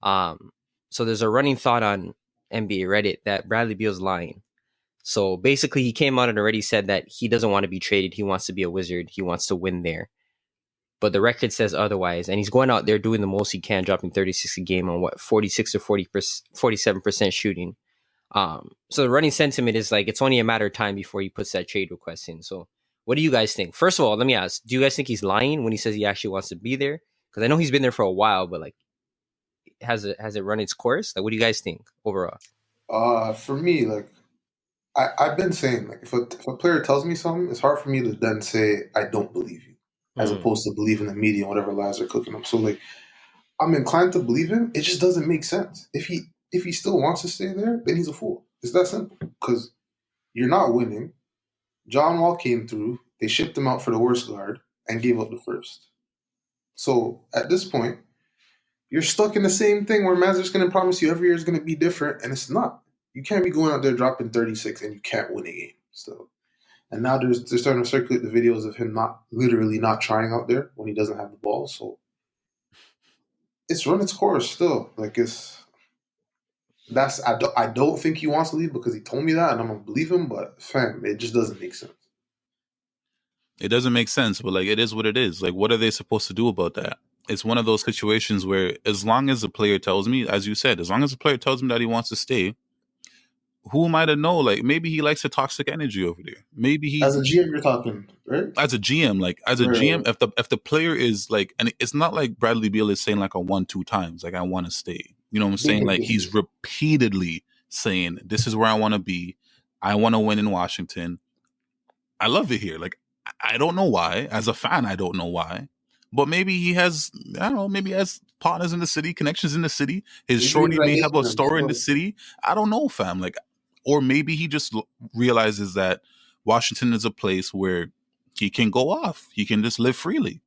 Um, so there's a running thought on NBA Reddit that Bradley Beal's lying. So basically, he came out and already said that he doesn't want to be traded. He wants to be a Wizard. He wants to win there. But the record says otherwise. And he's going out there doing the most he can, dropping 36 a game on 46 or 47% shooting. So the running sentiment is like it's only a matter of time before he puts that trade request in. So what do you guys think? First of all, let me ask: do you guys think he's lying when he says he actually wants to be there? Because I know he's been there for a while, but like, has it run its course? Like, what do you guys think overall? For me, like I've been saying, like if a player tells me something, it's hard for me to then say I don't believe you, as opposed to believing the media and whatever lies they're cooking up. So like I'm inclined to believe him. It just doesn't make sense. If he still wants to stay there, then he's a fool. It's that simple. Because you're not winning. John Wall came through. They shipped him out for the worst guard and gave up the first. So at this point, you're stuck in the same thing where man's just going to promise you every year is going to be different, and it's not. You can't be going out there dropping 36 and you can't win a game still. And now they're starting to circulate the videos of him literally not trying out there when he doesn't have the ball. So it's run its course still. Like I don't think he wants to leave because he told me that, and I'm gonna believe him. But fam, it just doesn't make sense. It doesn't make sense, but like it is what it is. Like, what are they supposed to do about that? It's one of those situations where, as long as the player tells me, as you said, as long as the player tells me that he wants to stay, who am I to know? Like, maybe he likes the toxic energy over there. Maybe he, as a GM, you're talking, right? As a GM, like as a GM, if the player is like, and it's not like Bradley Beal is saying like a 1-2 times, like I want to stay. You know what I'm saying? Like he's repeatedly saying, "This is where I want to be. I want to win in Washington. I love it here." Like I don't know why. As a fan, I don't know why. But maybe he has, I don't know, maybe he has partners in the city, connections in the city. His shorty may have a store in the city. I don't know, fam. Like, or maybe he just realizes that Washington is a place where he can go off. He can just live freely.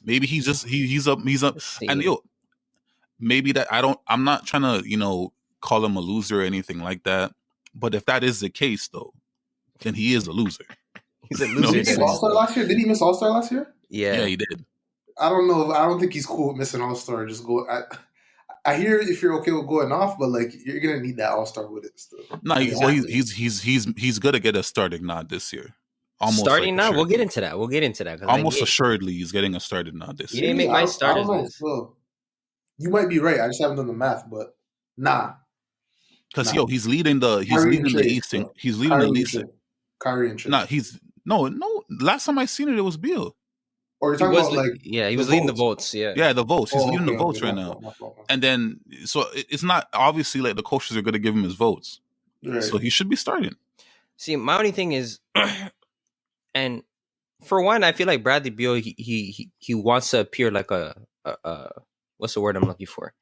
Maybe he's just he's up and maybe that I'm not trying to, call him a loser or anything like that. But if that is the case though, then he is a loser. He's a loser. Did he miss All-Star last year? Did he miss All-Star last year? Yeah, he did. I don't know. I don't think he's cool with missing All-Star. Just go. I hear if you're okay with going off, but like you're gonna need that All-Star with it still. No, he's gonna get a starting nod this year. Almost starting nod. We'll get into that. Almost assuredly, he's getting a starting nod this year. You didn't make my starters list. So, you might be right. I just haven't done the math, but nah. Because he's leading the Eastern. He's leading the Eastern. Kyrie and Trey. No. Last time I seen it was Beal. Or you're talking about he was leading the votes. Yeah, the votes. He's leading the votes right now. And then, so it's not obviously like the coaches are going to give him his votes. Right. So he should be starting. See, my only thing is, and for one, I feel like Bradley Beal, he wants to appear like a what's the word I'm looking for?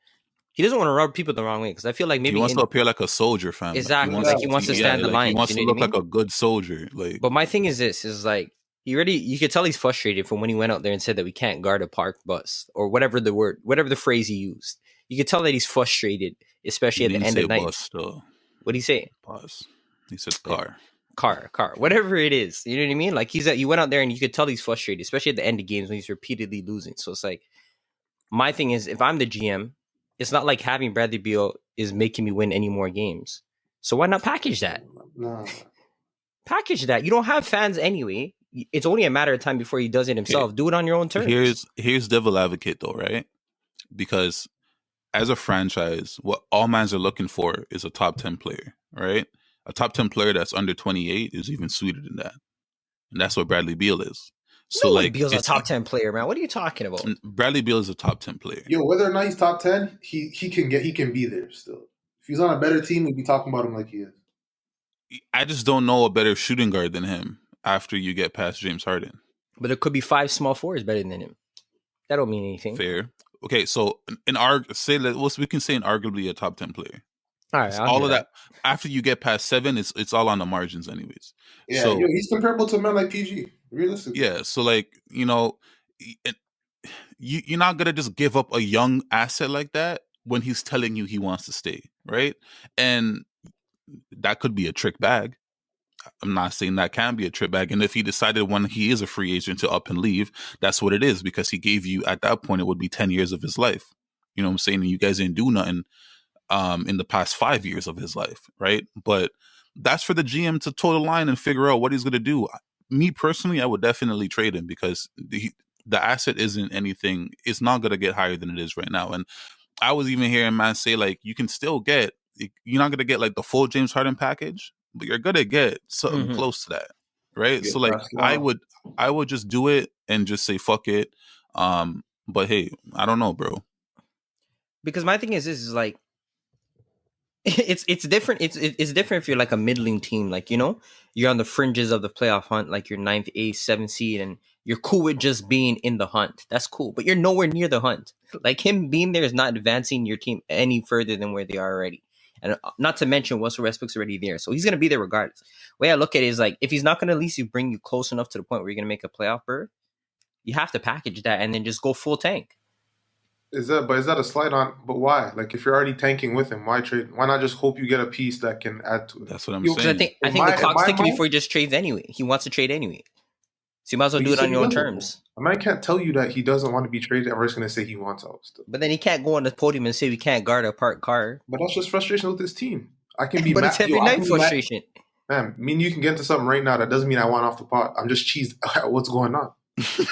He doesn't want to rub people the wrong way because I feel like maybe he wants to appear like a soldier, fam. Exactly, he wants to stand the line. He wants to look like a good soldier. Like, but my thing is this: is like you could tell he's frustrated from when he went out there and said that we can't guard a park bus or whatever the phrase he used. You could tell that he's frustrated, especially at the end of the night. What did he say? Bus. He said car, whatever it is. You know what I mean? Like you went out there and you could tell he's frustrated, especially at the end of games when he's repeatedly losing. So it's like my thing is, if I'm the GM. It's not like having Bradley Beal is making me win any more games. So why not package that? No. Package that. You don't have fans anyway. It's only a matter of time before he does it himself. Do it on your own terms. Here's devil advocate though, right? Because as a franchise, what all mans are looking for is a top 10 player, right? A top 10 player that's under 28 is even sweeter than that. And that's what Bradley Beal is. So Beal's a top 10 player, man. What are you talking about? Bradley Beal is a top 10 player. Yo, whether or not he's top 10, he can be there still. If he's on a better team, we'd be talking about him like he is. I just don't know a better shooting guard than him after you get past James Harden. But there could be 5 small forwards better than him. That don't mean anything. Fair. Okay, so we can say arguably a top 10 player. All right, all of that after you get past 7, it's all on the margins, anyways. Yeah, so, he's comparable to a man like PG, realistically. Yeah, so like you're not gonna just give up a young asset like that when he's telling you he wants to stay, right? And that could be a trick bag. I'm not saying that can be a trick bag. And if he decided when he is a free agent to up and leave, that's what it is because he gave you at that point it would be 10 years of his life. You know what I'm saying? And you guys didn't do nothing in the past 5 years of his life, right? But that's for the GM to toe the line and figure out what he's going to do. Me personally, I would definitely trade him because the asset isn't anything. It's not going to get higher than it is right now. And I was even hearing man say like you can still get. You're not going to get like the full James Harden package, but you're going to get something close to that, right? So like I would just do it and just say fuck it. But hey, I don't know, bro. Because my thing is this is like it's different. It's different if you're like a middling team, like, you know, you're on the fringes of the playoff hunt, like you're 9th, 8th, 7th seed, and you're cool with just being in the hunt. That's cool, but you're nowhere near the hunt. Like him being there is not advancing your team any further than where they are already. And not to mention Russell Westbrook's already there, so he's gonna be there regardless. The way I look at it is like if he's not gonna at least bring you close enough to the point where you're gonna make a playoff berth, you have to package that and then just go full tank. Is that a slide on? But why? Like, if you're already tanking with him, why trade? Why not just hope you get a piece that can add to it? That's what I'm saying. I think the clock's ticking before he just trades anyway. He wants to trade anyway, so you might as well do it on your own terms. A man can't tell you that he doesn't want to be traded. I'm just going to say he wants out still. But then he can't go on the podium and say we can't guard a parked car. But that's just frustration with his team. I can be, but it's every night frustration. Man, me and you can get into something right now. That doesn't mean I want off the pot. I'm just cheesed at what's going on.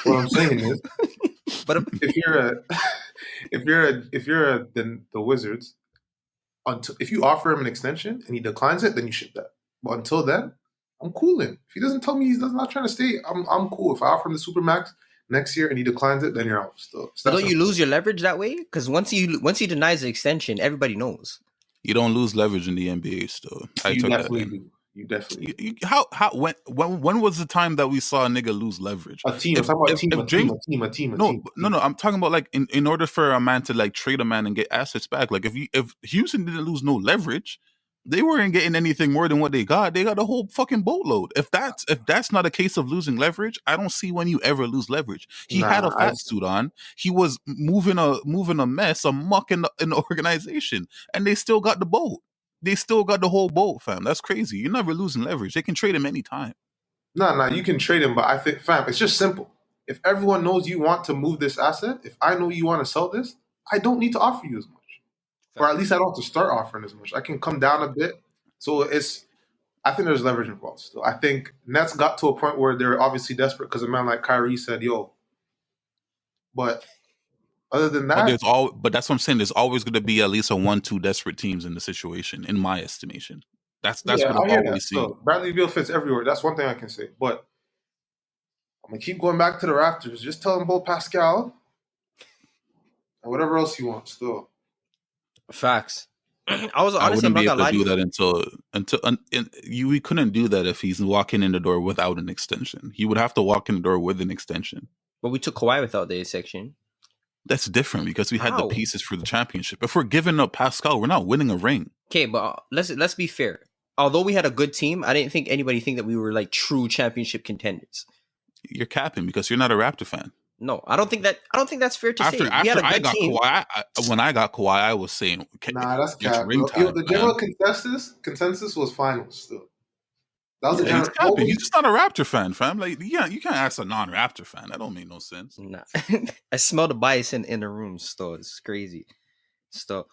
What I'm saying is, but if you're the Wizards, if you offer him an extension and he declines it, then you ship that. But until then, I'm cooling. If he doesn't tell me he's not trying to stay, I'm cool. If I offer him the Supermax next year and he declines it, then you're out. Still, don't you lose your leverage that way? Because once he denies the extension, everybody knows. You don't lose leverage in the NBA. Still, you definitely do. You definitely do. How when was the time that we saw a nigga lose leverage? A team. I'm talking about a team. No. I'm talking about like in order for a man to like trade a man and get assets back. Like if Houston didn't lose no leverage, they weren't getting anything more than what they got. They got a whole fucking boatload. If that's not a case of losing leverage, I don't see when you ever lose leverage. He had a fat suit on. He was moving a mess, a muck in the organization, and they still got the boat. They still got the whole boat, fam. That's crazy. You're never losing leverage. They can trade him anytime. No, you can trade him, but I think, fam, it's just simple. If everyone knows you want to move this asset, if I know you want to sell this, I don't need to offer you as much. Or at least I don't have to start offering as much. I can come down a bit. So I think there's leverage involved still. I think Nets got to a point where they're obviously desperate because a man like Kyrie said, yo. But other than that, but that's what I'm saying. There's always going to be at least a 1-2 desperate teams in the situation, in my estimation. That's what I've always seen. So Bradley Beal fits everywhere. That's one thing I can say. But I'm gonna keep going back to the Raptors. Just tell them about Pascal and whatever else you want. Still, facts. I wouldn't be able to do that we couldn't do that if he's walking in the door without an extension. He would have to walk in the door with an extension. But we took Kawhi without the section. That's different because we had the pieces for the championship. If we're giving up Pascal, we're not winning a ring. Okay, but let's be fair. Although we had a good team, I didn't think anybody think that we were like true championship contenders. You're capping because you're not a Raptor fan. No, I don't think that's fair to say. After I got Kawhi, when I got Kawhi, I was saying, that's cap. The general consensus was finals still. That was he's just not a Raptor fan, fam. Like, yeah, you can't ask a non-Raptor fan. That don't make no sense. Nah. I smell the bias in the room still. It's crazy. Still.